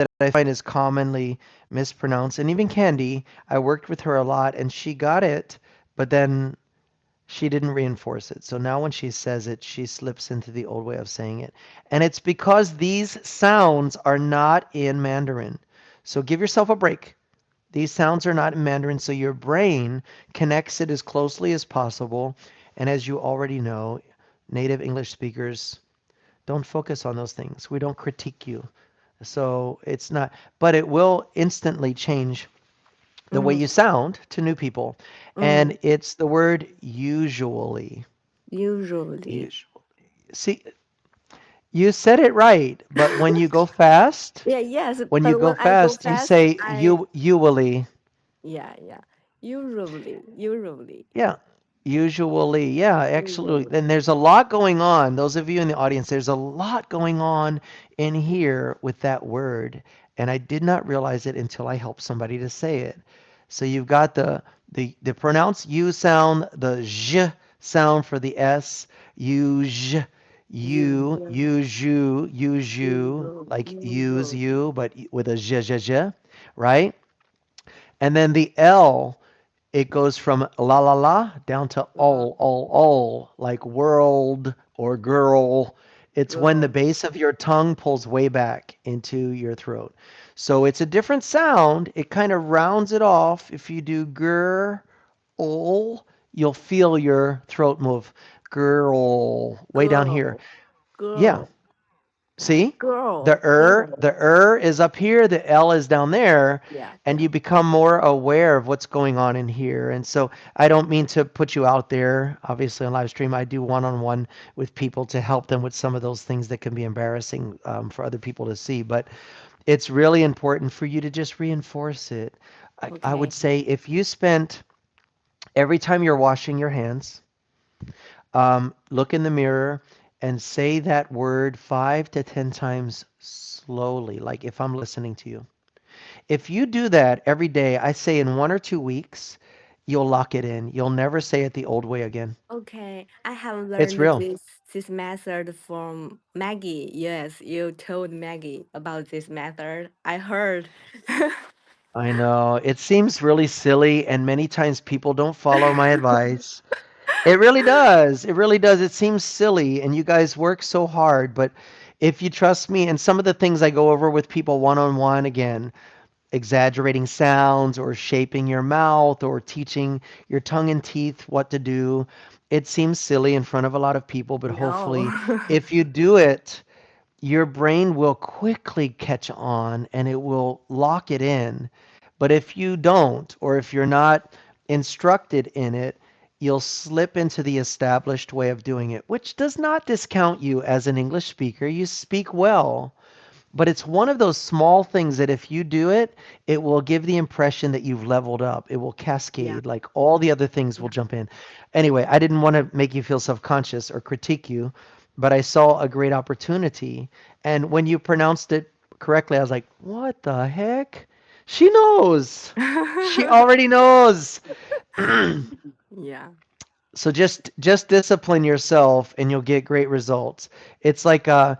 that I find is commonly mispronounced. And even Candy, I worked with her a lot and she got it, but then she didn't reinforce it. So now when she says it, she slips into the old way of saying it. And it's because these sounds are not in Mandarin. So give yourself a break. These sounds are not in Mandarin, so your brain connects it as closely as possible. And as you already know, native English speakers don't focus on those things. We don't critique you. So it's not, but it will instantly change the way Mm, you sound to new people. mm, And it's the word usually. usually. Usually. See, you said it right, but Yeah, yes, when you but go when I go fast, you fast, say usually. yeah, yeah. Usually, Yeah. Usually, yeah, absolutely. usually. Then there's a lot going on. Those of you in the audience, there's a lot going on in here with that word, and I did not realize it until I helped somebody to say it. So you've got the pronounced U sound, the j sound for the S, use, like use Usually. you, but with a j, right? And then the L, it goes from la la la down to Uh, all, like world or girl. It's when the girl. base of your tongue pulls way back into your throat. So it's a different sound. It kind of rounds it off. If you do grr, ol, you'll feel your throat move. Girl, way down here. Girl. Yeah, Girl. see? Girl. The Girl. is up here, the L is down there, Yeah, and yeah. you become more aware of what's going on in here. And so I don't mean to put you out there, obviously on live stream. I do one-on-one with people to help them with some of those things that can be embarrassing for other people to see. But it's really important for you to just reinforce it. I would Okay. say if you spent every time you're washing your hands, look in the mirror and say that word 5 to 10 times slowly, like if I'm listening to you. If you do that every day, I say in 1 or 2 weeks, you'll lock it in. You'll never say it the old way again. Okay. I have It's learned real. this method from Maggie. Yes, you told Maggie about this method. I heard. I know. It seems really silly, and many times people don't follow my advice. It really does. It really does. It seems silly, and you guys work so hard, but if you trust me, and some of the things I go over with people one on one, again, exaggerating sounds or shaping your mouth or teaching your tongue and teeth what to do. It seems silly in front of a lot of people, but hopefully, No. if you do it, your brain will quickly catch on and it will lock it in. But if you don't, or if you're not instructed in it, you'll slip into the established way of doing it, which does not discount you as an English speaker. You speak well. But it's one of those small things that if you do it, it will give the impression that you've leveled up. It will Yeah, cascade, like all the other things will yeah. jump in. Anyway, I didn't want to make you feel self conscious or critique you, but I saw a great opportunity. And when you pronounced it correctly, I was like, what the heck? She knows. She already knows. Yeah. So just discipline yourself and you'll get great results. It's like I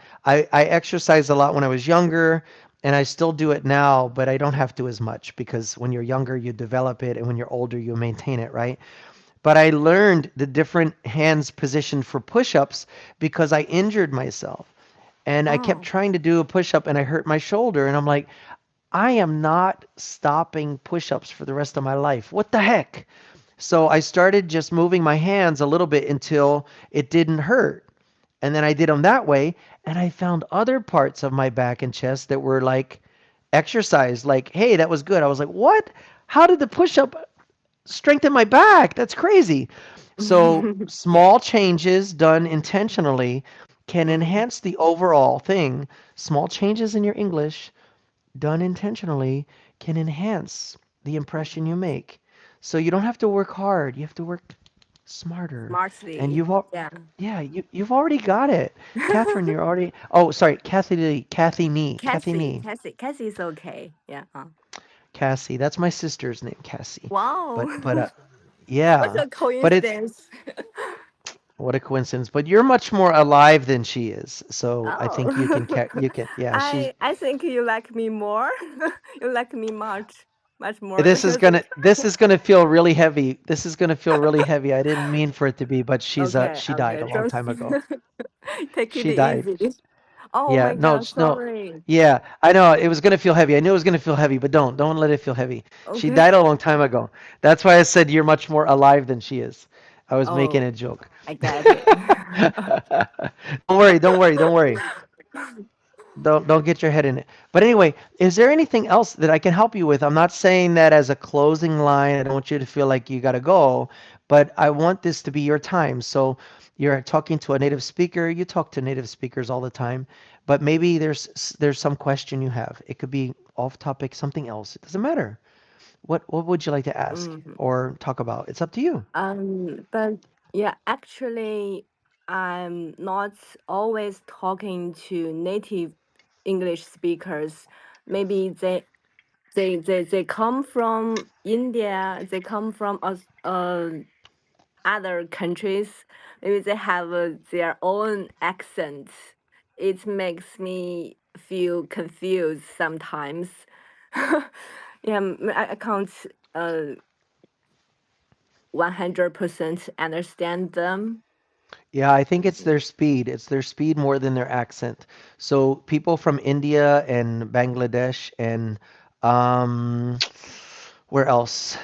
exercised a lot when I was younger and I still do it now, but I don't have to as much because when you're younger you develop it and when you're older you maintain it, right? But I learned the different hands position for push-ups because I injured myself. And I kept Oh. trying to do a push-up and I hurt my shoulder and I'm like, I am not stopping push-ups for the rest of my life. What the heck? So I started just moving my hands a little bit until it didn't hurt. And then I did them that way. And I found other parts of my back and chest that were like exercise, like, hey, that was good. I was like, what? How did the push up strengthen my back? That's crazy. So small changes done intentionally can Mm, enhance the overall thing. Small changes in your English done intentionally can enhance the impression you make. So you don't have to work hard. You have to work smarter. And smartly. Yeah. yeah, you've already got it. Catherine, you're already, oh, sorry, Kathy Nee, Cassie is okay. Yeah. Cassie. That's my sister's name, Cassie. Wow. But What yeah, a but it's, coincidence. What a coincidence. But you're much more alive than she is. So I think you can, Oh, yeah, she, I think you like me more. You like me much more because this is gonna feel really heavy. This is gonna feel really heavy. I didn't mean for it to be, but okay, she died okay, a long don't time ago. take it She died. easy. Oh Yeah, my no, God, no. sorry. Yeah, I know it was gonna feel heavy. I knew it was gonna feel heavy, but don't let it feel heavy. She Okay. died a long time ago. That's why I said you're much more alive than she is. I was making Oh, a joke. I get it. Don't worry. Don't get your head in it. But anyway, is there anything else that I can help you with? I'm not saying that as a closing line. I don't want you to feel like you got to go, but I want this to be your time. So you're talking to a native speaker. You talk to native speakers all the time, but maybe there's some question you have. It could be off topic, something else. It doesn't matter. What would you like to ask Mhm. or talk about? It's up to you. But yeah, actually, I'm not always talking to native English speakers. Maybe they come from India, they come from other countries. Maybe they have their own accent. It makes me feel confused sometimes. Yeah, I can't uh 100% understand them. Yeah, I think it's Mhm. their speed. It's their speed more than their accent. So people from India and Bangladesh and um, where else?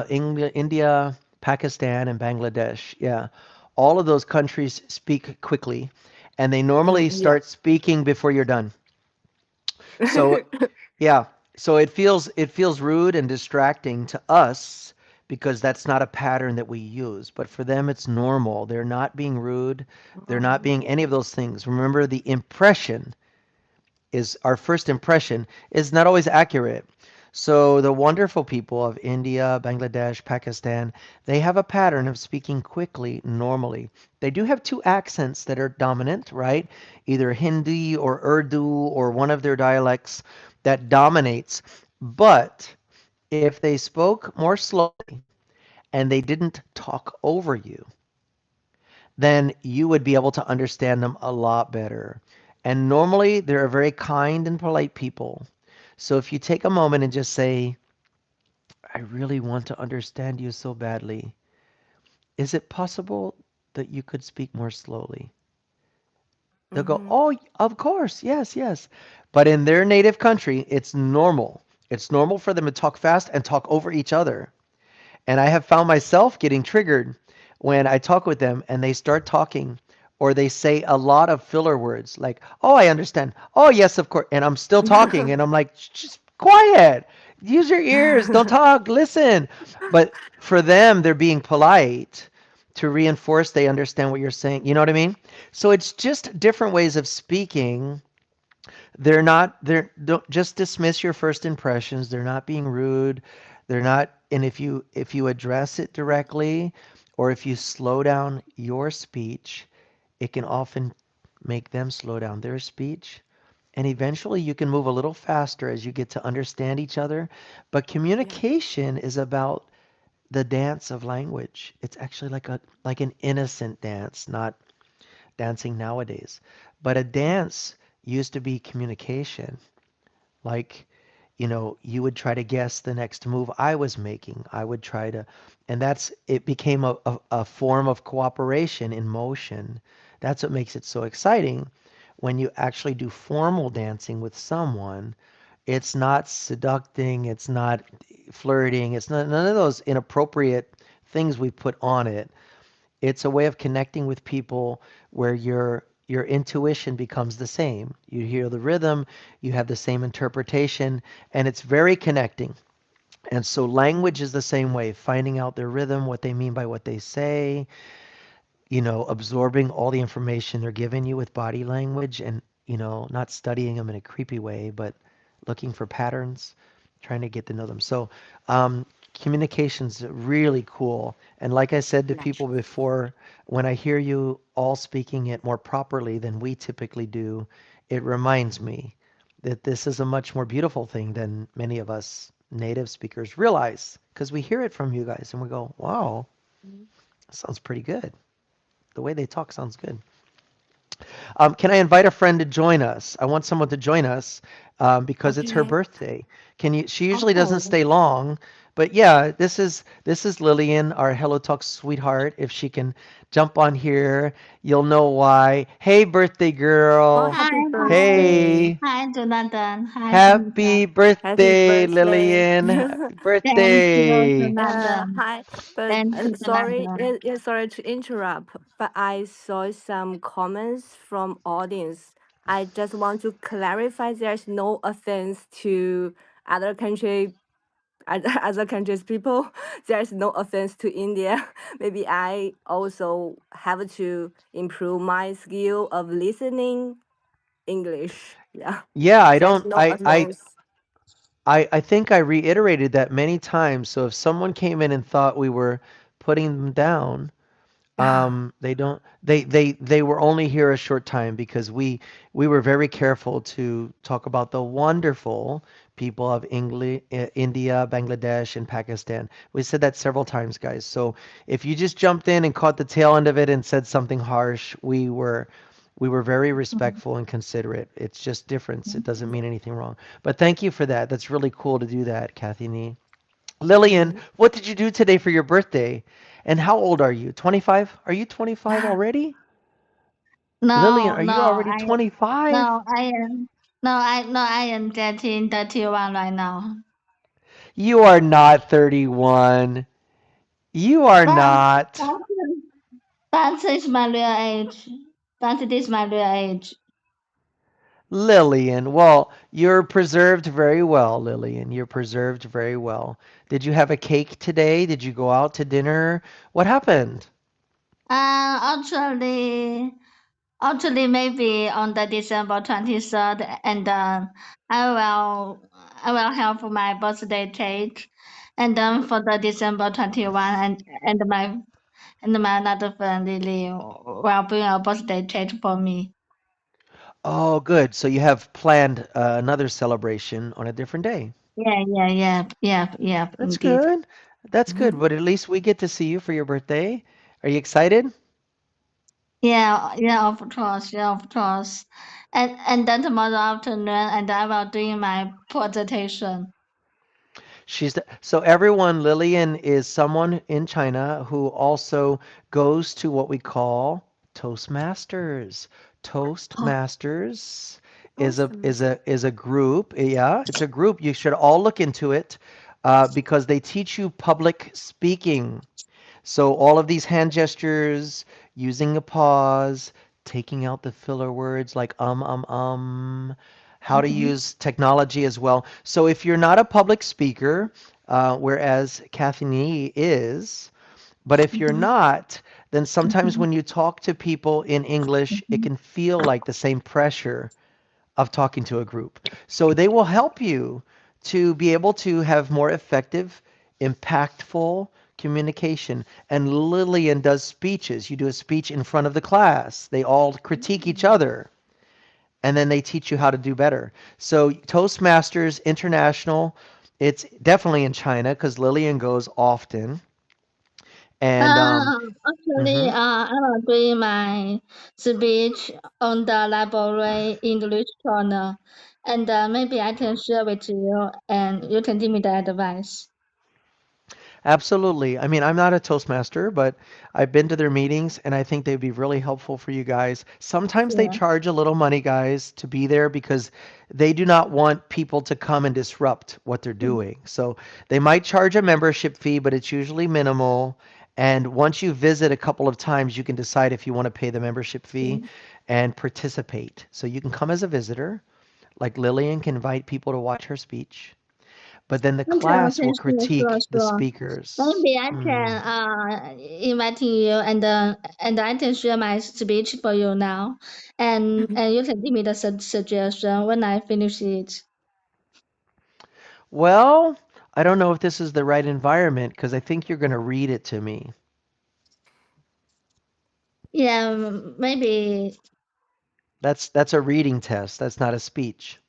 India, Pakistan, and Bangladesh. Yeah, all of those countries speak quickly, and they normally Yeah. start speaking before you're done. So yeah. So it feels rude and distracting to us because that's not a pattern that we use. But for them it's normal. They're not being rude. They're not Oh, being any of those things. Remember the impression is our first impression is not always accurate. So the wonderful people of India, Bangladesh, Pakistan, they have a pattern of speaking quickly normally. They do have two accents that are dominant, right? Either Hindi or Urdu or one of their dialects that dominates. But if they spoke more slowly and they didn't talk over you, then you would be able to understand them a lot better. And normally, they're very kind and polite people. So if you take a moment and just say, I really want to understand you so badly, is it possible that you could speak more slowly? They'll go, mm-hmm. oh, of course, yes, yes. But in their native country, it's normal. It's normal for them to talk fast and talk over each other. And I have found myself getting triggered when I talk with them and they start talking or they say a lot of filler words like, oh, I understand. Oh, yes, of course. And I'm still talking and I'm like, just quiet. Use your ears. Don't talk. Listen. But for them, they're being polite to reinforce they understand what you're saying. You know what I mean? So it's just different ways of speaking. They're don't just dismiss your first impressions. They're not being rude. They're not, and if you address it directly or if you slow down your speech, it can often make them slow down their speech. And eventually you can move a little faster as you get to understand each other. But Yeah. communication is about the dance of language. It's actually like an innocent dance, not dancing nowadays. But a dance used to be communication. Like, you would try to guess the next move I was making. I would try to, and it became a form of cooperation in motion. That's what makes it so exciting. When you actually do formal dancing with someone, it's not seducting, it's not flirting, it's not none of those inappropriate things we put on it. It's a way of connecting with people where your intuition becomes the same. You hear the rhythm, you have the same interpretation, and it's very connecting. And so language is the same way, finding out their rhythm, what they mean by what they say, absorbing all the information they're giving you with body language and, not studying them in a creepy way, but looking for patterns, trying to get to know them. So, communication's really cool. And like I said to Yes. people before, when I hear you all speaking it more properly than we typically do, it reminds me that this is a much more beautiful thing than many of us native speakers realize because we hear it from you guys and we go, wow, Mhm. that sounds pretty good. The way they talk sounds good. Can I invite a friend to join us? I want someone to join us because it's her Okay. birthday. Can you? She usually doesn't Oh, stay long, but yeah, this is Lillian, our Hello Talk sweetheart. If she can jump on here, you'll know why. Hey, birthday oh, girl. Hi, happy hi. birthday. Hey, Hi, Jonathan. Hi, happy Jonathan. Happy birthday, birthday. Lillian. Happy Thank you, birthday. Jonathan. Hi, but Thank you, sorry, Jonathan. sorry to interrupt, but I saw some comments from audience. I just want to clarify there's no offense to other country, other countries people. There's no offense to India. Maybe I also have to improve my skill of listening English. Yeah, Yeah, I there's don't no offense. I think I reiterated that many times. So if someone came in and thought we were putting them down, they don't they were only here a short time because we were very careful to talk about the wonderful people of India, Bangladesh, and Pakistan. We said that several times, guys. So if you just jumped in and caught the tail end of it and said something harsh, we were very respectful and considerate. It's just difference. It doesn't mean anything wrong. But thank you for that. That's really cool to do that, Kathy Nee. Lillian, Mhm. what did you do today for your birthday? And how old are you? 25? Are you 25 already? Lillian, No, are you already no, 25? I am, no, I am getting 31 right now. You are not 31. You are But, not. but, but it's my real age. But it is my real age. Lillian, well, you're preserved very well, Lillian. You're preserved very well. Did you have a cake today? Did you go out to dinner? What happened? Actually, maybe on the December 23rd, and I will I will have my birthday cake, and then for the December 21, and my another friend Lily will bring a birthday cake for me. Oh, good. So you have planned another celebration on a different day. Yeah, That's indeed. good. That's good. Mhm. But at least we get to see you for your birthday. Are you excited? Yeah, of course. And then tomorrow afternoon, and I will do my presentation. So everyone, Lillian is someone in China who also goes to what we call Toastmasters. Oh, Toastmasters Awesome. is a group. Yeah, it's a group. You should all look into it because they teach you public speaking. So all of these hand gestures, using a pause, taking out the filler words like how to mhm, use technology as well. So if you're not a public speaker, whereas Kathy Nee is, but if you're mhm, not, then sometimes mhm, when you talk to people in English, it mhm, can feel like the same pressure of talking to a group. So they will help you to be able to have more effective, impactful communication. And Lillian does speeches. You do a speech in front of the class. They all critique each Mm. other and then they teach you how to do better. So Toastmasters International, it's definitely in China because Lillian goes often. And Actually, mhm. I will do my speech on the library English corner, and maybe I can share with you, and you can give me the advice. Absolutely. I mean, I'm not a Toastmaster, but I've been to their meetings and I think they'd be really helpful for you guys. Sometimes they Sure. charge a little money, guys, to be there because they do not want people to come and disrupt what they're Mm, doing. So they might charge a membership fee, but it's usually minimal. And once you visit a couple of times, you can decide if you want to pay the membership fee mm. and participate. So you can come as a visitor, like Lillian can invite people to watch her speech, but then the class Okay, will critique the sure. speakers. Maybe I can Mm. invite you, and I can share my speech for you now, and you can give me the suggestion when I finish it. Well, I don't know if this is the right environment because I think you're going to read it to me. Yeah, maybe. That's a reading test. That's not a speech.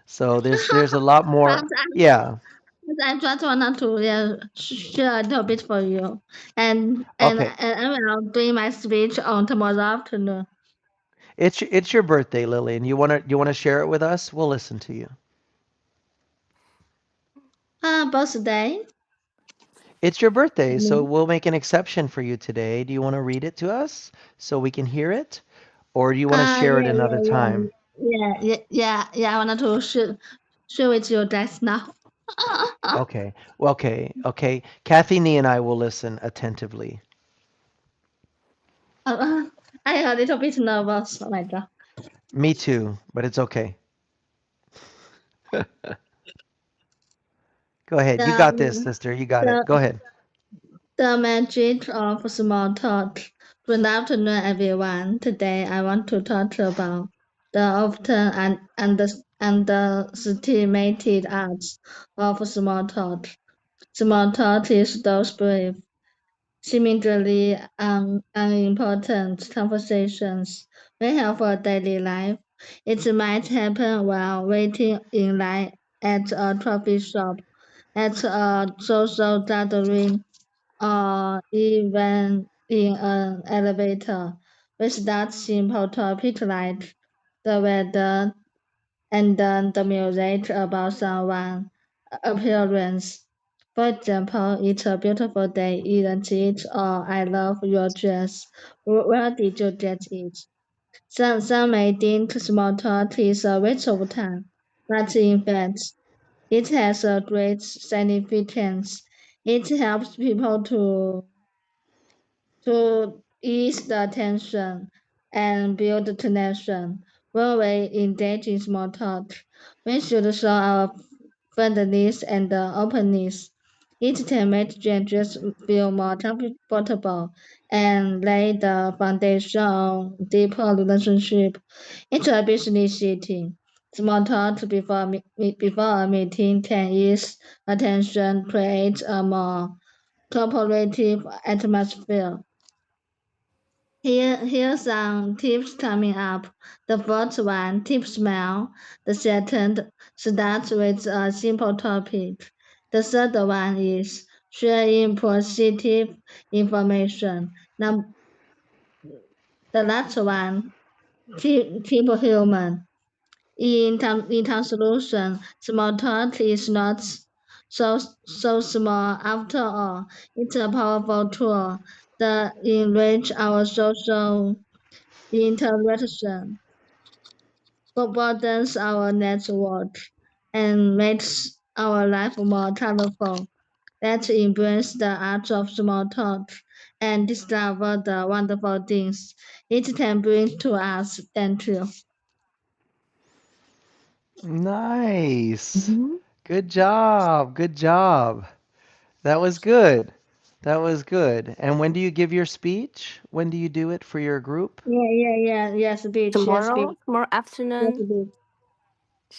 So there's a lot more. Perhaps Yeah. But I just wanted to share a little bit for you, Okay. and I will do my speech on tomorrow afternoon. It's your birthday, Lillian. You wanna share it with us? We'll listen to you. Birthday. It's your birthday, so Me. we'll make an exception for you today. Do you want to read it to us so we can hear it? Or do you want to share it Yeah, another time? yeah. I wanted to share with you just now. Okay. Well, okay. Kathy, Nee, and I will listen attentively. Uh, I a little bit nervous. Oh my god. Me too, but it's okay. Go ahead. You got this, The, sister. You got it. the, Go ahead. the magic of small talk. Good afternoon, everyone. Today I want to talk about the often underestimated arts of small talk. Small talk is those brief, seemingly unimportant conversations we have for daily life. It might happen while waiting in line at a coffee shop, at a social gathering, or even in an elevator. With that simple topic like the weather and then the music about someone appearance. For example, it's a beautiful day, isn't it? Or I love your dress. Where did you get it? Some may think small talk is a waste of time, but in fact, it has a great significance. It helps people to ease the tension and build connection. When we engage in small talk, we should show our friendliness and openness. It can make strangers feel more comfortable and lay the foundation on deeper relationship. It's a business setting. Small talk before a meeting can ease attention, create a more cooperative atmosphere. Here's some tips coming up. The first one, tip smell. The second starts with a simple topic. The third one is sharing positive information. Now, the last one, keep human. In conclusion, small talk is not so small after all. It's a powerful tool that enrich our social interaction, broadens our network, and makes our life more colorful. Let's embrace the art of small talk and discover the wonderful things it can bring to us. Thank you. Nice. Mhm. Good job. Good job. That was good. That was good. And when do you give your speech? When do you do it for your group? Yes, beach, Tomorrow yes, afternoon, beach.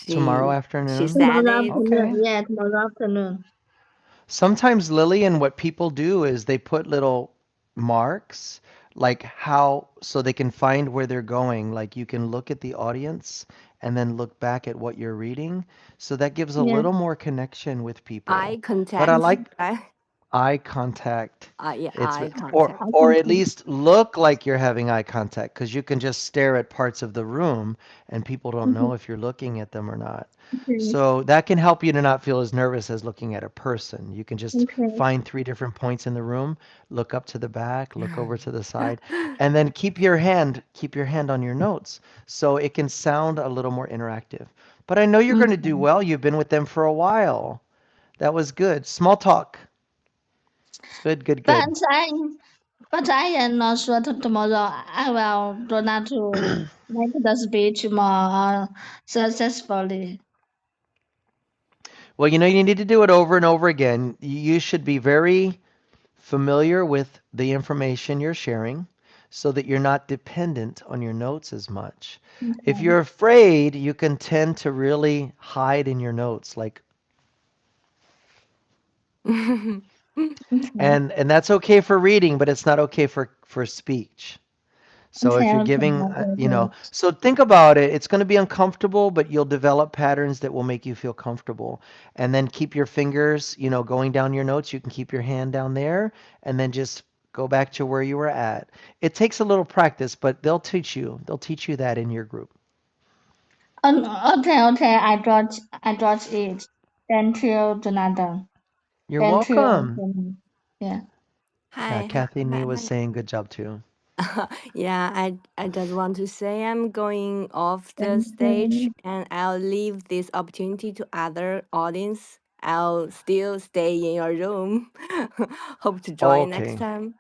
Tomorrow she afternoon? said Tomorrow it. Okay. afternoon, tomorrow afternoon. Sometimes Lily and what people do is they put little marks like how so they can find where they're going. Like you can look at the audience and then look back at what you're reading. So that gives a Yeah. little more connection with people. Eye But I contact, like right? eye contact. Yeah, It's eye or contact. I or can at see. least look like you're having eye contact because you can just stare at parts of the room and people don't Mhm. know if you're looking at them or not. Okay. So that can help you to not feel as nervous as looking at a person. You can just Okay. find three different points in the room, look up to the back, look over to the side, and then keep your hand on your notes so it can sound a little more interactive. But I know you're going to do Okay. well. You've been with them for a while. That was good. Small talk. Good, good, But good. I but I am not sure tomorrow I will do not to make the speech more successfully. Well, you need to do it over and over again. You should be very familiar with the information you're sharing so that you're not dependent on your notes as much. If Okay. you're afraid, you can tend to really hide in your notes like Okay. and that's okay for reading, but it's not okay for speech. So if Okay, you're okay, giving, okay, good. so think about it. It's going to be uncomfortable, but you'll develop patterns that will make you feel comfortable. And then keep your fingers, going down your notes. You can keep your hand down there and then just go back to where you were at. It takes a little practice, but they'll teach you. They'll teach you that in your group. Okay, okay, I got it. Thank you, Jonathan. You're Thank you. welcome. Yeah. Yeah, Hi, Kathy Nee was hi. saying good job too. Yeah, I just want to say I'm going off the Thank stage you. and I'll leave this opportunity to other audience. I'll still stay in your room. Hope to join next Okay. time.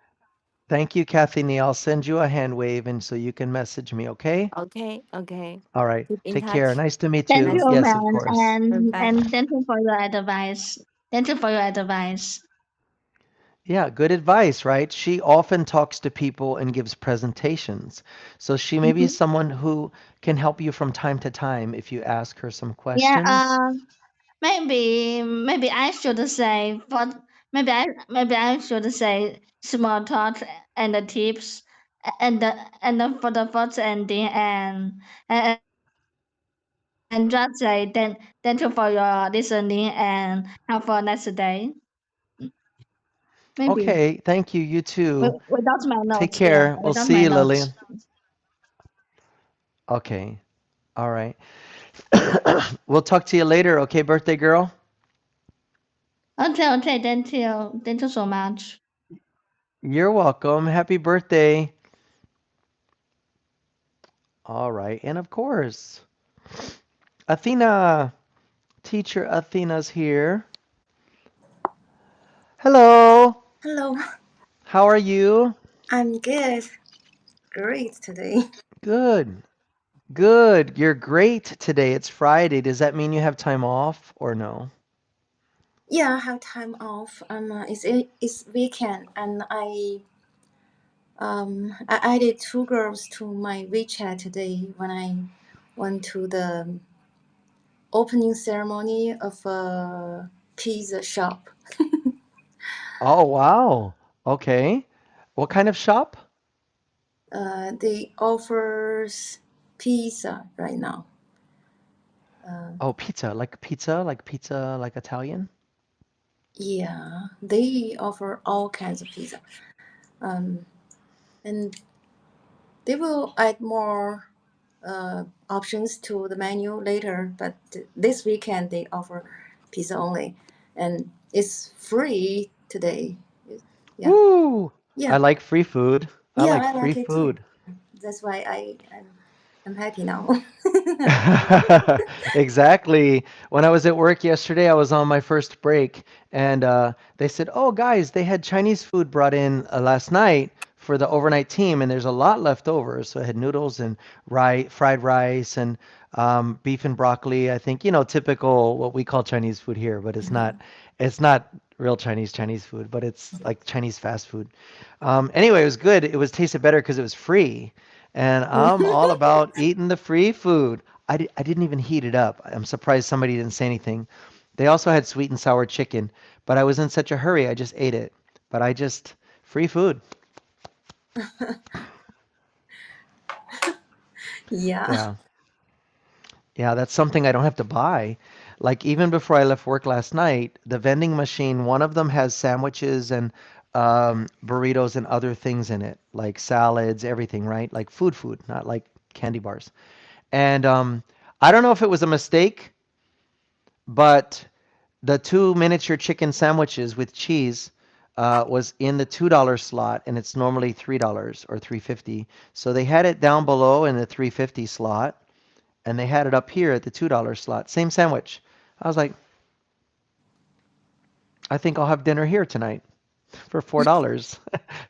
Thank you, Kathy Nee. I'll send you a hand wave and so you can message me, okay? Okay, okay. All right. Keep in Take care. touch. Nice to meet Thank you. Nice. you, Yes, of man, course. Bye. and thank you for your advice. Thank you for your advice. Yeah, good advice, right? She often talks to people and gives presentations. So she may be Mhm. someone who can help you from time to time if you ask her some Yeah. questions. Maybe I should say for maybe I should say small talk and the tips and for the first ending and just say thank you for your listening and have a nice day. Maybe Okay, thank you. You too. without my Take notes, yeah, care. We'll without see my you, Lily. notes. Okay. All right. We'll talk to you later, okay, birthday girl? Okay, okay, thank you so much. You're welcome. Happy birthday. All right. And of course, Athena, teacher Athena's here. Hello. Hello, How are you? I'm good. Great today. Good. Good. You're great today. It's Friday. Does that mean you have time off or no? Yeah, I have time off. It's weekend, and I added two girls to my WeChat today when I went to the opening ceremony of a pizza shop. Oh, wow. Okay. What kind of shop? They offers pizza right now. Oh, pizza, like Italian? Yeah, they offer all kinds of pizza. Um, and they will add more options to the menu later, but this weekend they offer pizza only, and it's free today. Yeah, Woo! I yeah, like free food. I yeah. like I free like it too. food. That's why I'm happy now. Exactly. When I was at work yesterday, I was on my first break, and they said, "Oh, guys, they had Chinese food brought in last night for the overnight team, and there's a lot left over." So I had noodles and fried rice and beef and broccoli. I think, typical what we call Chinese food here, but it's not real Chinese food, but it's like Chinese fast food. Anyway, it was good. It was tasted better because it was free. And I'm all about eating the free food. I didn't even heat it up. I'm surprised somebody didn't say anything. They also had sweet and sour chicken, but I was in such a hurry, I just ate it. But free food. Yeah. Yeah. Yeah, that's something I don't have to buy. Like even before I left work last night, the vending machine, one of them has sandwiches and burritos and other things in it, like salads, everything, right? Like food, not like candy bars. And I don't know if it was a mistake, but the two miniature chicken sandwiches with cheese was in the $2 slot, and it's normally $3 or 3.50. So they had it down below in the 3.50 slot, and they had it up here at the $2 slot. Same sandwich. I was like, I think I'll have dinner here tonight for $4.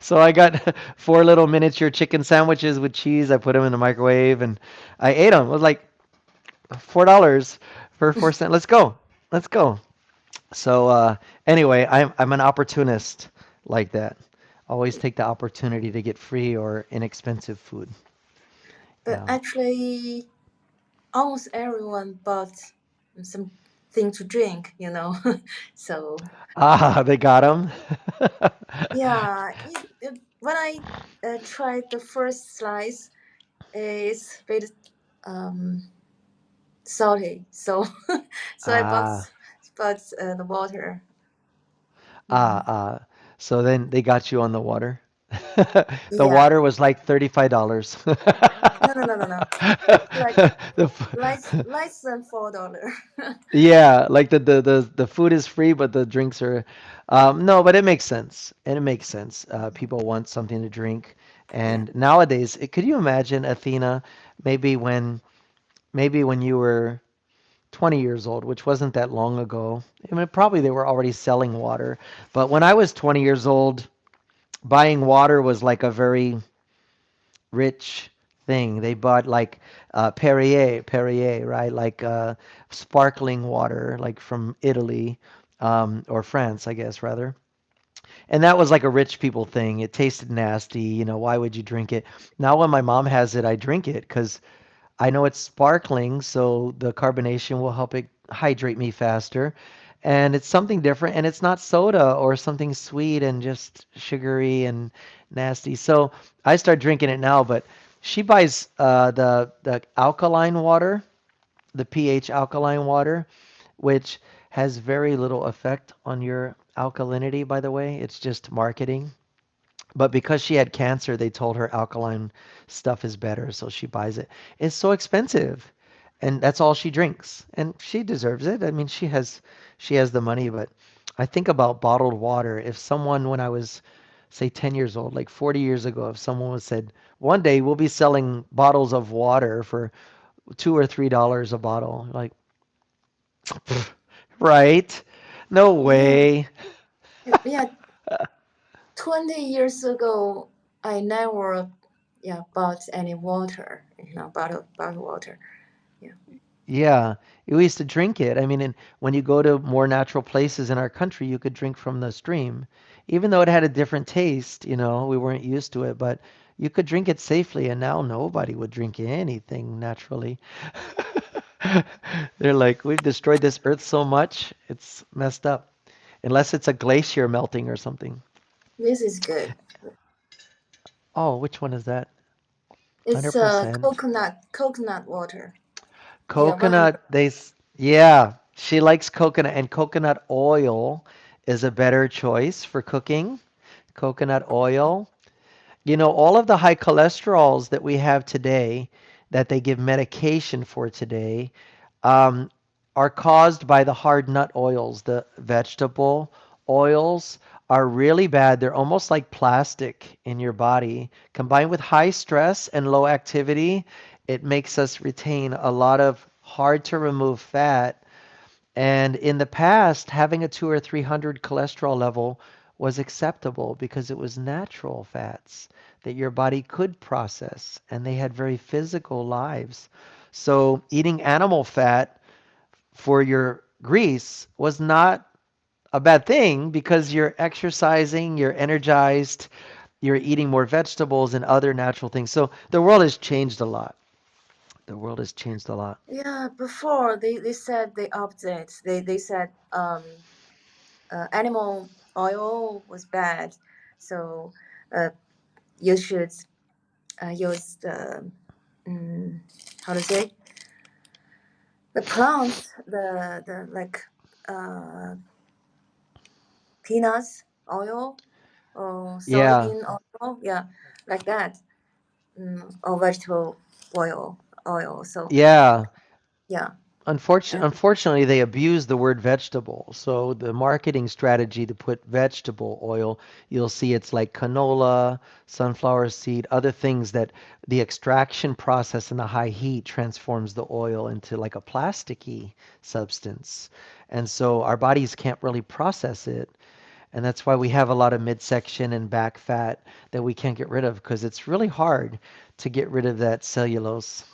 So I got four little miniature chicken sandwiches with cheese. I put them in the microwave and I ate them. It was like $4 for 4 cents. Let's go. Let's go. So anyway, I'm an opportunist like that. Always take the opportunity to get free or inexpensive food. But Yeah. actually, almost everyone bought something to drink. So Ah, they got them. yeah, when I tried the first slice, it's a bit um, salty. So so I Ah, bought the water. ah, Mhm. ah. So then they got you on the water. The Yeah. water was like $35. No. Like The, f- less than $4. yeah, like the food is free, but the drinks are, no, but it makes sense. And it makes sense. People want something to drink. Yeah. And nowadays, could you imagine, Athena, maybe when you were 20 years old, which wasn't that long ago. I mean, probably they were already selling water. But when I was 20 years old, buying water was like a very rich thing. They bought like Perrier, right? Like sparkling water, like from Italy or France, I guess, rather. And that was like a rich people thing. It tasted nasty. Why would you drink it? Now, when my mom has it, I drink it because I know it's sparkling, so the carbonation will help it hydrate me faster. And it's something different, and it's not soda or something sweet and just sugary and nasty. So I start drinking it now, but she buys the alkaline water, the pH alkaline water, which has very little effect on your alkalinity, by the way. It's just marketing. But because she had cancer, they told her alkaline stuff is better, so she buys it. It's so expensive, and that's all she drinks, and she deserves it. I mean, she has the money, but I think about bottled water. If someone, when I was, say, 10 years old, like 40 years ago, if someone was said, one day we'll be selling bottles of water for $2 or $3 a bottle, like, right? No Yeah. way. Yeah. 20 years ago, I never bought any water. Bottled water. Yeah. Yeah, we used to drink it. I mean, and when you go to more natural places in our country, you could drink from the stream. Even though it had a different taste, we weren't used to it, but you could drink it safely, and now nobody would drink anything naturally. They're like, we've destroyed this earth so much, it's messed up. Unless it's a glacier melting or something. This is good. Oh, which one is that? It's 100%. coconut water. Yeah. When Coconut, yeah, she likes coconut, and coconut oil is a better choice for cooking. Coconut oil. All of the high cholesterols that we have today, that they give medication for today, um, are caused by the hard nut oils. The vegetable oils are really bad. They're almost like plastic in your body. Combined with high stress and low activity, it makes us retain a lot of hard to remove fat. And in the past, having a 2 or 300 cholesterol level was acceptable because it was natural fats that your body could process, and they had very physical lives. So eating animal fat for your grease was not a bad thing because you're exercising, you're energized, you're eating more vegetables and other natural things. So the world has changed a lot. The world has changed a lot. yeah, before they said the opposite. They said animal oil was bad, so uh, you should use the um, how to say the plants, the like uh, peanuts oil or Yeah. soybean oil, yeah, like that, or vegetable oil. So Yeah. yeah, and Unfortunately, they abuse the word vegetable. So the marketing strategy to put vegetable oil, you'll see it's like canola, sunflower seed, other things that the extraction process in the high heat transforms the oil into like a plasticky substance. And so our bodies can't really process it. And that's why we have a lot of midsection and back fat that we can't get rid of because it's really hard to get rid of that cellulose.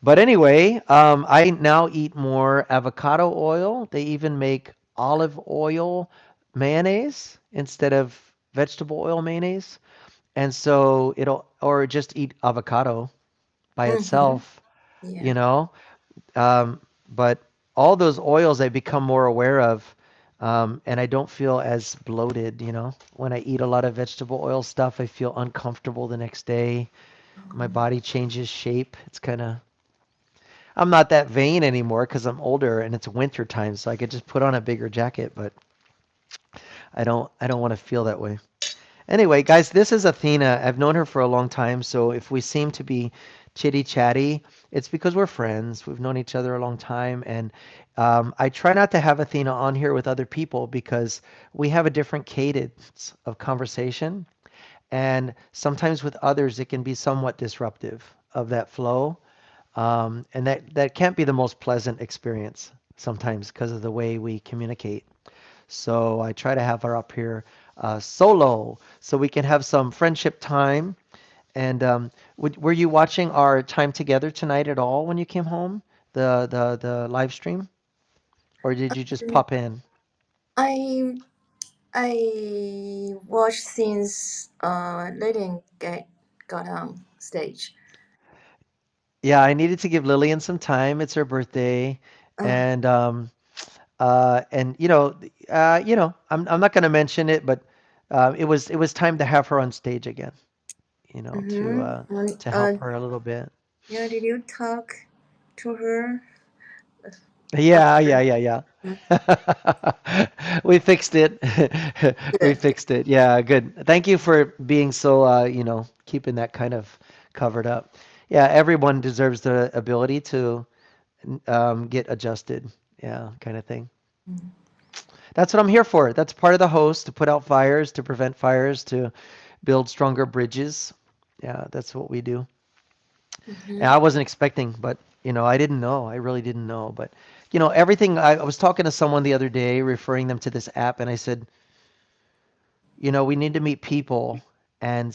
But anyway, I now eat more avocado oil. They even make olive oil mayonnaise instead of vegetable oil mayonnaise. And so or just eat avocado by mm-hmm, itself, you yeah, know. But all those oils I become more aware of. And I don't feel as bloated, you know. When I eat a lot of vegetable oil stuff, I feel uncomfortable the next day. My body changes shape. It's kind of, I'm not that vain anymore because I'm older and it's winter time, so I could just put on a bigger jacket, but I don't want to feel that way. Anyway, guys, this is Athena. I've known her for a long time, so if we seem to be chitty chatty, it's because we're friends. We've known each other a long time, and I try not to have Athena on here with other people because we have a different cadence of conversation, and sometimes with others it can be somewhat disruptive of that flow, and that can't be the most pleasant experience sometimes because of the way we communicate. So I try to have her up here solo so we can have some friendship time. And were you watching our time together tonight at all when you came home? The live stream? Or did you just Mm, pop in? I I watched since Lillian got on stage. Yeah, I needed to give Lillian some time. It's her birthday. Uh, And I'm not going to mention it, but it was time to have her on stage again, and, to help her a little bit. yeah, did you talk to her Yeah, yeah, after? yeah, Mm, yeah. We fixed it. We good. fixed it. Yeah, good. Thank you for being so, keeping that kind of covered up. Yeah, everyone deserves the ability to get adjusted. Yeah, kind of thing. Mm-hmm. That's what I'm here for. That's part of the host, to put out fires, to prevent fires, to build stronger bridges. Yeah, that's what we do. And I wasn't expecting, but I didn't know. I really didn't know. But everything. I was talking to someone the other day, referring them to this app, and I said, we need to meet people and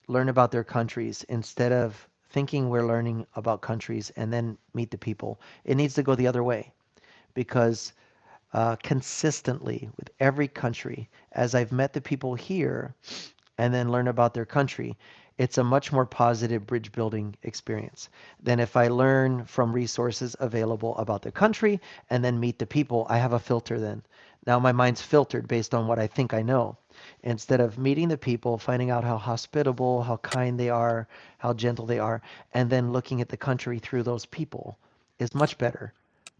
learn about their countries instead of thinking we're learning about countries and then meet the people. It needs to go the other way because consistently with every country, as I've met the people here and then learn about their country, it's a much more positive bridge building experience than if I learn from resources available about the country and then meet the people. I have a filter then. Now my mind's filtered based on what I think I know. Instead of meeting the people, finding out how hospitable, how kind they are, how gentle they are, and then looking at the country through those people is much better.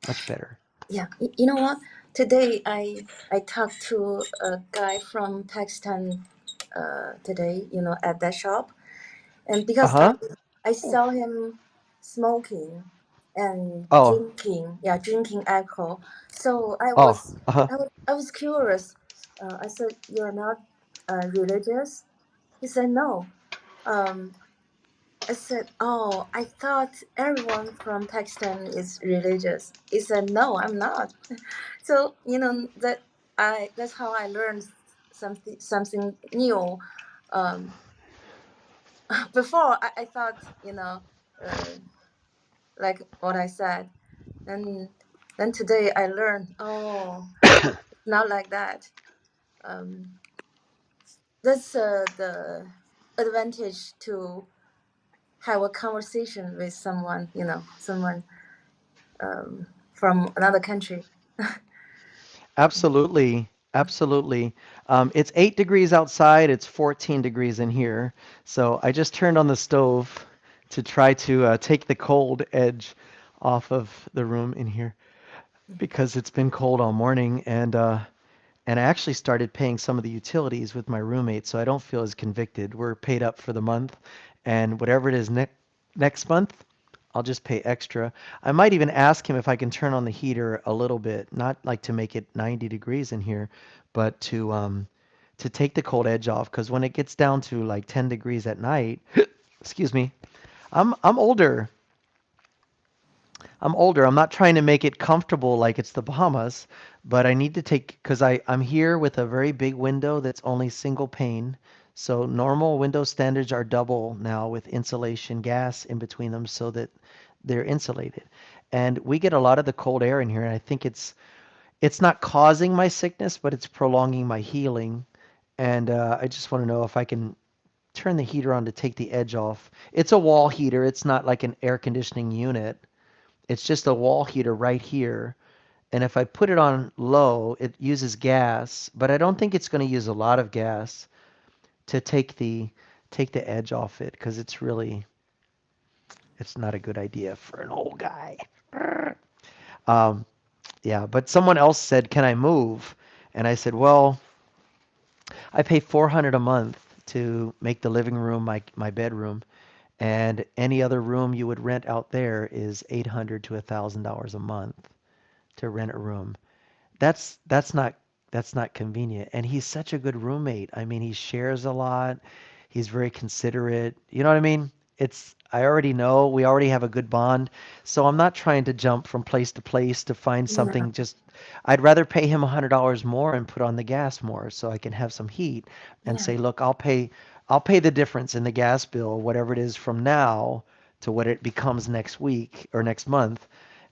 Much better. Yeah, you know what? Today I talked to a guy from Pakistan today, at that shop, and Uh because I huh. I saw him smoking and Oh, drinking alcohol. So oh, uh huh. I was curious. I said, "You're not religious?" He said, "No." Um, I said, "Oh, I thought everyone from Pakistan is religious." He said, "No, I'm not." So that's how I learned something new. Um, Before I thought uh, like what I said, and then today I learned, oh, it's not like that. Um, that's the advantage to have a conversation with someone, someone from another country. Absolutely. Absolutely. It's 8 degrees outside, it's 14 degrees in here. So I just turned on the stove to try to take the cold edge off of the room in here because it's been cold all morning. And I actually started paying some of the utilities with my roommate, so I don't feel as convicted. We're paid up for the month, and whatever it is next month, I'll just pay extra. I might even ask him if I can turn on the heater a little bit, not like to make it 90 degrees in here, but to take the cold edge off. Because when it gets down to like 10 degrees at night, excuse me, I'm older. I'm older. I'm not trying to make it comfortable like it's the Bahamas, but I need to take because I'm here with a very big window that's only single pane. So normal window standards are double now with insulation gas in between them so that they're insulated. And we get a lot of the cold air in here, and I think it's not causing my sickness, but it's prolonging my healing. And I just want to know if I can turn the heater on to take the edge off. It's a wall heater. It's not like an air conditioning unit. It's just a wall heater right here, And if I put it on low, it uses gas, but I don't think it's going to use a lot of gas to take the edge off it because it's not a good idea for an old guy. Um, yeah, but someone else said, "Can I move?" And I said, "Well, I pay 400 a month to make the living room my bedroom, and any other room you would rent out there is 800 to $1,000 a month to rent a room. That's not that's not convenient. And he's such a good roommate. I mean, he shares a lot. He's very considerate. You know what I mean? It's I already know we already have a good bond. So I'm not trying to jump from place to place to find Yeah. something just I'd rather pay him $100 more and put on the gas more so I can have some heat and Yeah. say, "Look, I'll pay the difference in the gas bill, whatever it is from now to what it becomes next week or next month."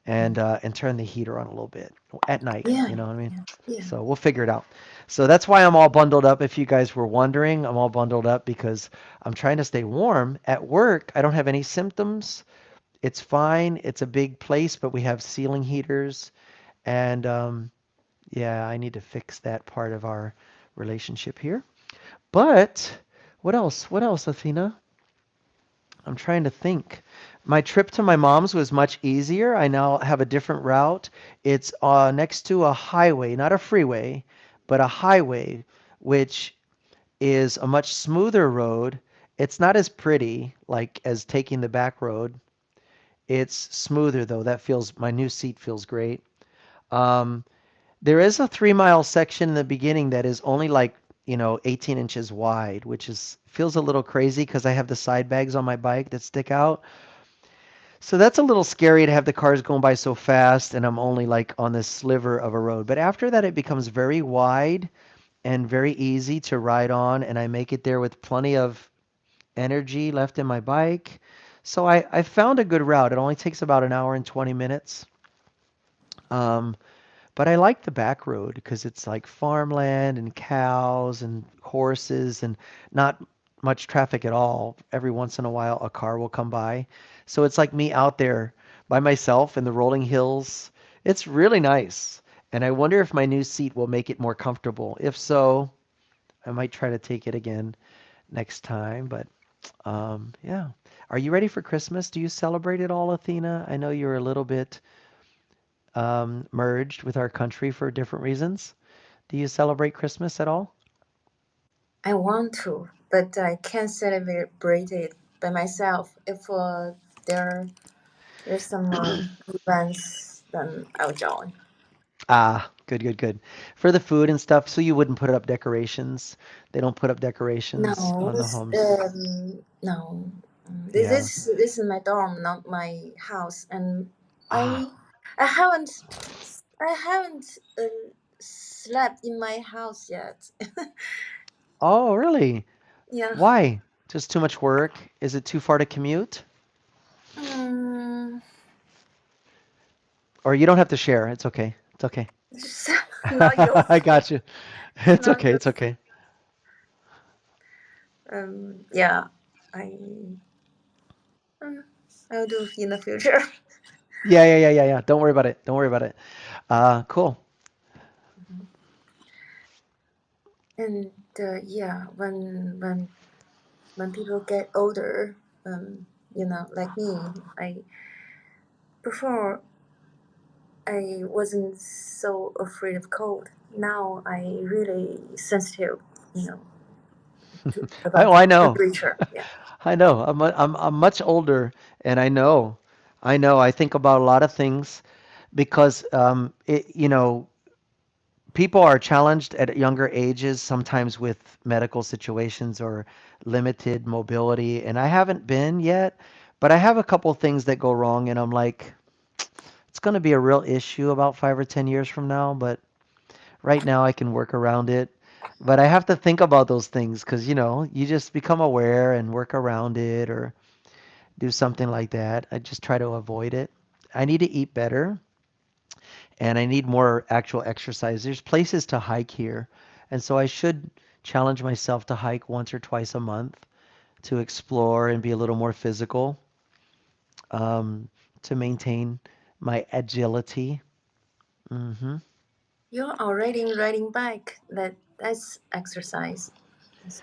And turn the heater on a little bit at night. Yeah. You know what I mean? Yeah. Yeah. So we'll figure it out. So that's why I'm all bundled up. If you guys were wondering, I'm all bundled up because I'm trying to stay warm. At work, I don't have any symptoms. It's fine. It's a big place, but we have ceiling heaters. And yeah, I need to fix that part of our relationship here. But what else? What else, Athena? I'm trying to think. My trip to my mom's was much easier. I now have a different route. It's next to a highway, not a freeway, but a highway, which is a much smoother road. It's not as pretty like as taking the back road. It's smoother though. That feels my new seat feels great. Um, there is a 3 mile section in the beginning that is only like 18 inches wide, which is feels a little crazy because I have the side bags on my bike that stick out. So that's a little scary to have the cars going by so fast, and I'm only like on this sliver of a road. But after that, it becomes very wide and very easy to ride on, and I make it there with plenty of energy left in my bike. So I found a good route. It only takes about an hour and 20 minutes. Um, but I like the back road because it's like farmland and cows and horses and not much traffic at all. Every once in a while, a car will come by. So it's like me out there by myself in the rolling hills. It's really nice. And I wonder if my new seat will make it more comfortable. If so, I might try to take it again next time. But yeah. Are you ready for Christmas? Do you celebrate it all, Athena? I know you're a little bit merged with our country for different reasons. Do you celebrate Christmas at all? I want to, but I can't celebrate it by myself. If there's some events, then I'll join. Ah, good, good, good. For the food and stuff, so you wouldn't put up decorations. They don't put up decorations No, on the homes. no. Yeah. This is my dorm, not my house, and Ah. I I haven't I haven't slept in my house yet. Oh, really? Yeah. Why? Just too much work? Is it too far to commute? Mm, Or you don't have to share. It's okay. It's okay. it's not I useful. got you. It's It's not okay. It's useful. okay. Yeah, I mm, I'll do in the future. Yeah, yeah, yeah, yeah, yeah. Don't worry about it. Don't worry about it. Cool. And yeah, when people get older, like me, I before I wasn't so afraid of cold. Now I really sensitive, you know, Oh, about I know. temperature. Yeah. I know. I'm much older, and I know. I think about a lot of things because people are challenged at younger ages sometimes with medical situations or limited mobility, and I haven't been yet, but I have a couple things that go wrong, and I'm like, it's going to be a real issue about 5 or 10 years from now, but right now I can work around it. But I have to think about those things because you just become aware and work around it or do something like that. I just try to avoid it. I need to eat better and I need more actual exercise. There's places to hike here, and so I should challenge myself to hike once or twice a month to explore and be a little more physical, um, to maintain my agility. Hmm. You're already riding bike. That's exercise. That's,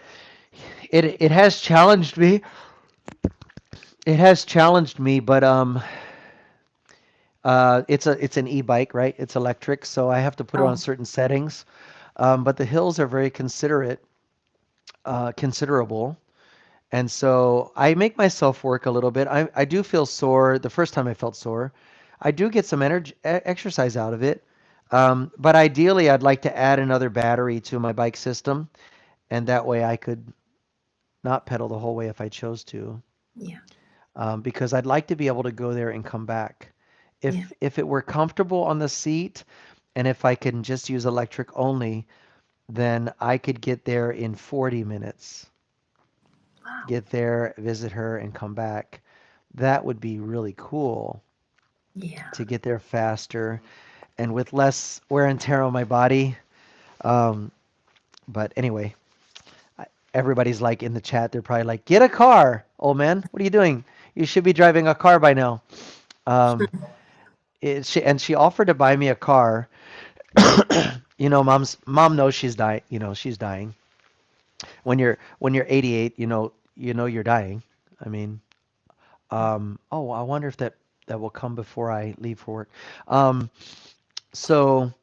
It has challenged me. It has challenged me, but it's an e-bike, right? It's electric, so I have to put it on oh, certain settings. But the hills are very considerable, and so I make myself work a little bit. I do feel sore. The first time I felt sore, I do get some energy exercise out of it. But ideally, I'd like to add another battery to my bike system, and that way I could not pedal the whole way if I chose to. yeah, Because I'd like to be able to go there and come back. yeah. If it were comfortable on the seat, and if I can just use electric only, then I could get there in 40 minutes. Wow. Get there, visit her, and come back. That would be really cool Yeah, to get there faster and with less wear and tear on my body. Um, but anyway, everybody's like in the chat, they're probably like, "Get a car, old man. What are you doing? You should be driving a car by now." Um, she offered to buy me a car. Mom knows she's dying. She's dying. When you're 88, you know you're dying. I mean, oh, I wonder if that will come before I leave for work. Um, so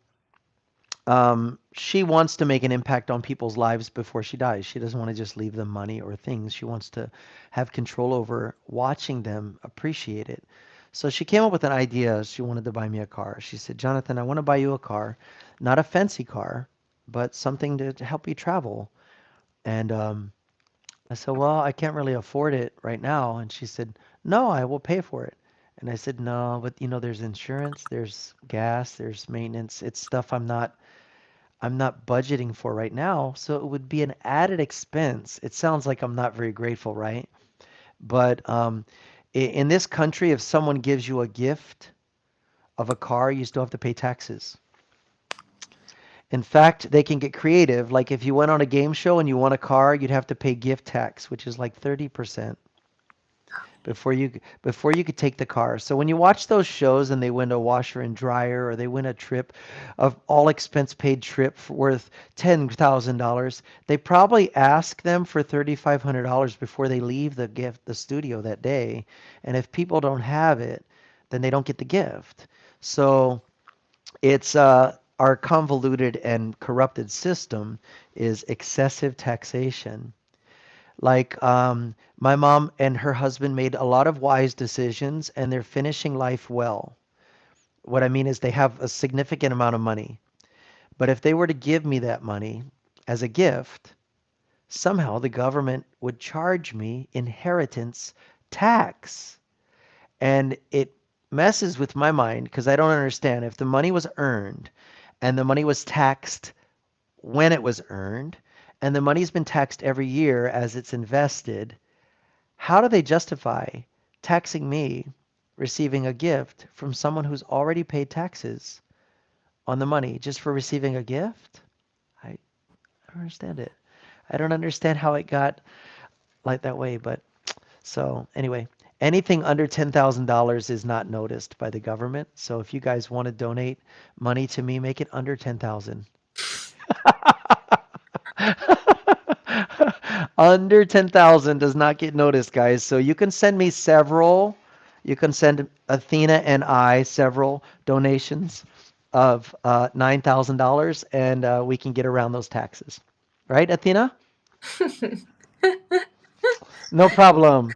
she wants to make an impact on people's lives before she dies. She doesn't want to just leave them money or things. She wants to have control over watching them appreciate it. So she came up with an idea. She wanted to buy me a car. She said, Jonathan, I want to buy you a car, not a fancy car, but something to help you travel. And I said, well, I can't really afford it right now. And she said, no, I will pay for it. And I said, no, but there's insurance, there's gas, there's maintenance. It's stuff I'm not budgeting for right now, so it would be an added expense. It sounds like I'm not very grateful, right? But in this country, if someone gives you a gift of a car, you still have to pay taxes. In fact, they can get creative. Like if you went on a game show and you won a car, you'd have to pay gift tax, which is like 30% before you could take the car. So when you watch those shows and they win a washer and dryer or they win a trip, of all expense paid trip worth $10,000, they probably ask them for $3,500 before they leave the studio that day. And if people don't have it, then they don't get the gift. So it's our convoluted and corrupted system is excessive taxation. Like my mom and her husband made a lot of wise decisions and they're finishing life well. What I mean is they have a significant amount of money. But if they were to give me that money as a gift, somehow the government would charge me inheritance tax. And it messes with my mind because I don't understand. If the money was earned and the money was taxed when it was earned, and the money's been taxed every year as it's invested, how do they justify taxing me receiving a gift from someone who's already paid taxes on the money just for receiving a gift? I don't understand it. I don't understand how it got like that way, but so anyway, anything under $10,000 is not noticed by the government. So if you guys want to donate money to me, make it under 10,000. Under 10,000 does not get noticed, guys. So you can send me several. You can send Athena and I several donations of $9,000, and we can get around those taxes. Right, Athena? No problem.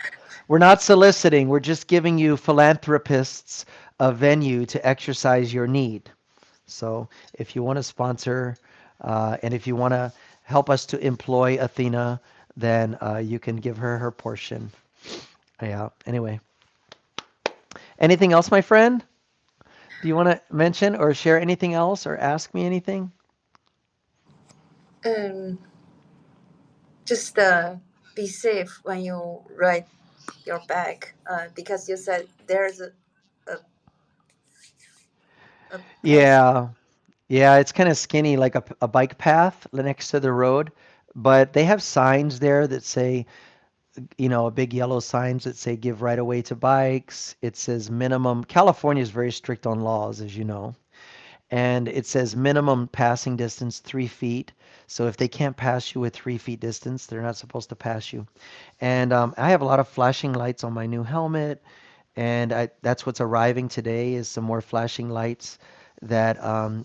We're not soliciting. We're just giving you philanthropists a venue to exercise your need. So if you want to sponsor and if you want to help us to employ Athena, then you can give her her portion. Yeah. Anyway, anything else, my friend? Do you want to mention or share anything else or ask me anything? um, just be safe when you ride your bike. Because you said there's a, a path. Yeah. Yeah, it's kind of skinny, like a bike path next to the road. But they have signs there that say, a big yellow signs that say give right away to bikes. It says minimum. California is very strict on laws, as you know. and it says minimum passing distance 3 feet. So if they can't pass you with 3 feet distance, they're not supposed to pass you. And I have a lot of flashing lights on my new helmet, and that's what's arriving today is some more flashing lights that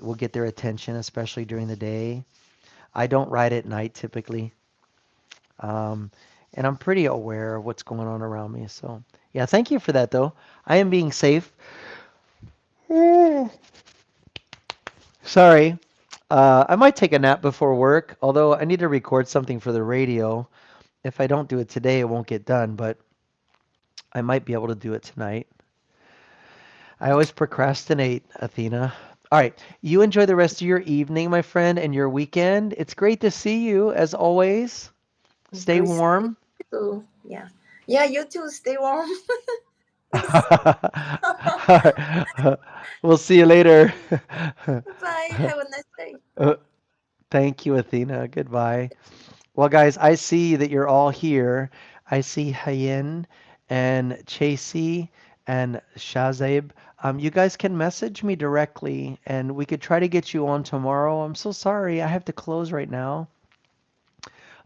will get their attention, especially during the day. I don't ride at night typically, um, and I'm pretty aware of what's going on around me. So yeah, thank you for that though. I am being safe. Sorry. I might take a nap before work, although I need to record something for the radio. If I don't do it today, it won't get done, but I might be able to do it tonight. I always procrastinate, Athena. All right. You enjoy the rest of your evening, my friend, and your weekend. It's great to see you, as always. Stay Great. warm. So yeah, yeah. You too. Stay warm. Thanks. We'll see you later. Bye. Have a nice day. Uh, Thank you, Athena. Goodbye. Well, guys, I see that you're all here. I see Hayen and Chasey and Shazib. You guys can message me directly and we could try to get you on tomorrow. I'm so sorry. I have to close right now.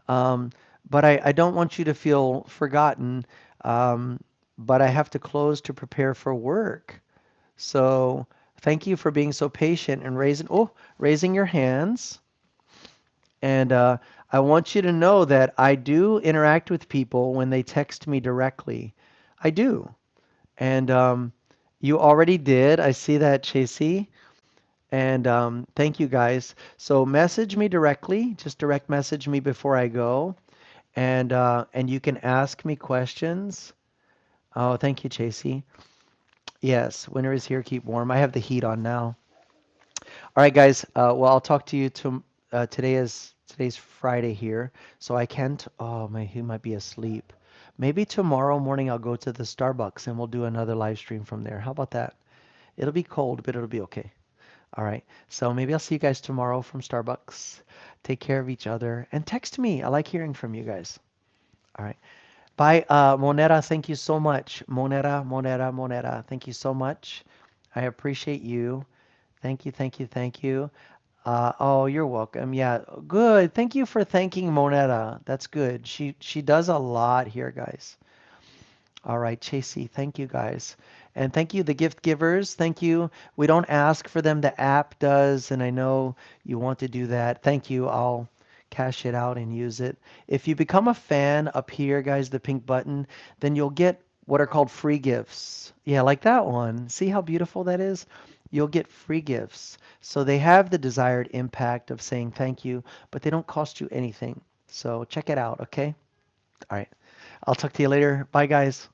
Um, but I don't want you to feel forgotten. Um, but I have to close to prepare for work. So thank you for being so patient and raising your hands. And I want you to know that I do interact with people when they text me directly. I do. And you already did. I see that, Chasey. And thank you guys. So message me directly. Just direct message me before I go. And you can ask me questions. Oh, thank you, Chasey. Yes, winter is here. Keep warm. I have the heat on now. All right, guys. Well, I'll talk to you to today's Friday here, so I can't. Oh, he might be asleep. Maybe tomorrow morning I'll go to the Starbucks and we'll do another live stream from there. How about that? It'll be cold, but it'll be okay. All right. So maybe I'll see you guys tomorrow from Starbucks. Take care of each other and text me. I like hearing from you guys. All right. Bye, Monera. Thank you so much. Monera. Thank you so much. I appreciate you. Thank you, thank you, thank you. Oh, you're welcome. Yeah, good. Thank you for thanking Moneta. That's good. She does a lot here, guys. All right, Chasey, thank you guys. And thank you, the gift givers. Thank you. We don't ask for them, the app does, and I know you want to do that. Thank you. I'll cash it out and use it. If you become a fan up here, guys, the pink button, then you'll get what are called free gifts. Yeah, like that one. See how beautiful that is? You'll get free gifts. So they have the desired impact of saying thank you, but they don't cost you anything. So check it out, okay? All right. I'll talk to you later. Bye, guys.